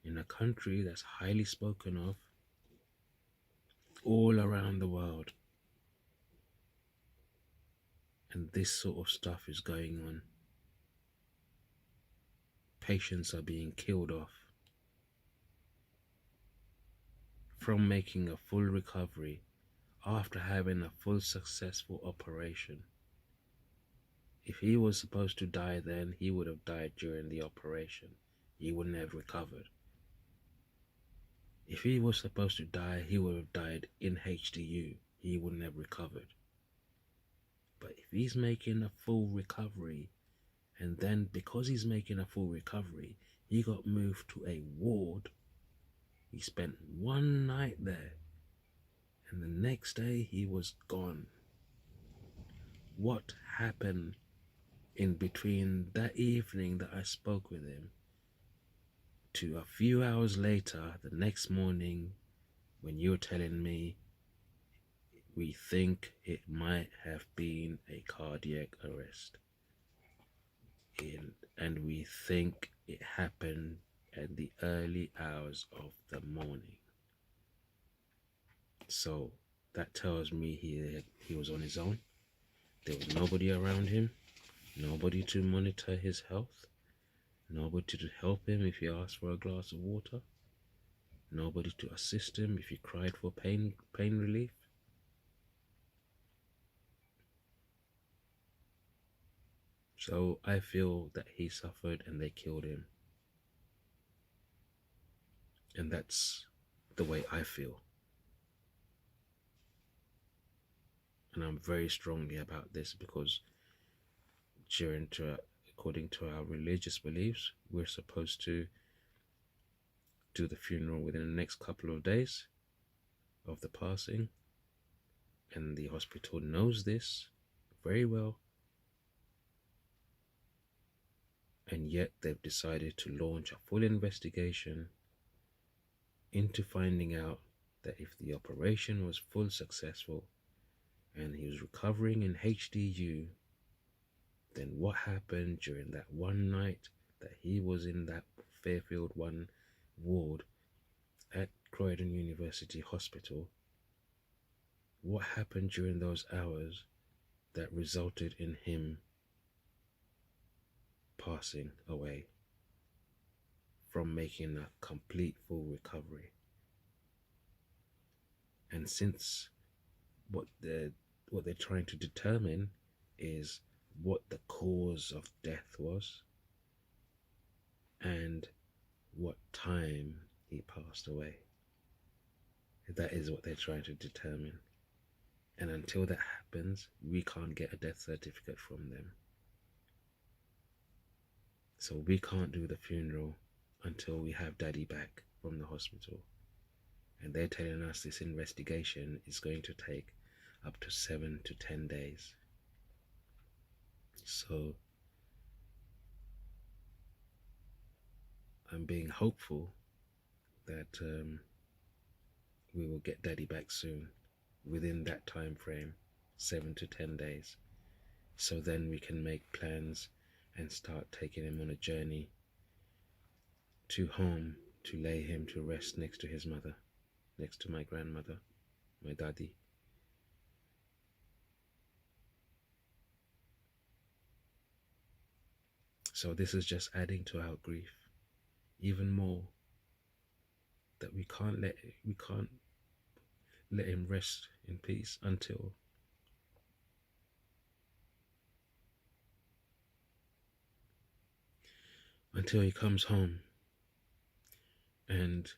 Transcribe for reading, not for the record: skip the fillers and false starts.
in a country that's highly spoken of all around the world, and this sort of stuff is going on. Patients are being killed off from making a full recovery after having a full successful operation. If he was supposed to die then, he would have died during the operation. He wouldn't have recovered. If he was supposed to die, he would have died in HDU. He wouldn't have recovered. But if he's making a full recovery, and then because he's making a full recovery, he got moved to a ward, he spent one night there, and the next day he was gone. What happened in between that evening that I spoke with him to a few hours later, the next morning, when you're telling me we think it might have been a cardiac arrest, and we think it happened at the early hours of the morning? So that tells me he was on his own. There was nobody around him, nobody to monitor his health, nobody to help him if he asked for a glass of water, nobody to assist him if he cried for pain relief. So I feel that he suffered and they killed him. And that's the way I feel. And I'm very strongly about this because according to our religious beliefs, we're supposed to do the funeral within the next couple of days of the passing. And the hospital knows this very well. And yet they've decided to launch a full investigation into finding out that if the operation was full successful and he was recovering in HDU, then what happened during that one night that he was in that Fairfield 1 ward at Croydon University Hospital? What happened during those hours that resulted in him passing away from making a complete full recovery? And since what they're trying to determine is what the cause of death was and what time he passed away, that is what they're trying to determine. And until that happens, we can't get a death certificate from them. So we can't do the funeral until we have Daddy back from the hospital. And they're telling us this investigation is going to take up to 7 to 10 days. So I'm being hopeful that we will get Daddy back soon, within that time frame, 7 to 10 days. So then we can make plans and start taking him on a journey to home to lay him to rest next to his mother, next to my grandmother, my daddy. So this is just adding to our grief even more, that we can't let him rest in peace until he comes home and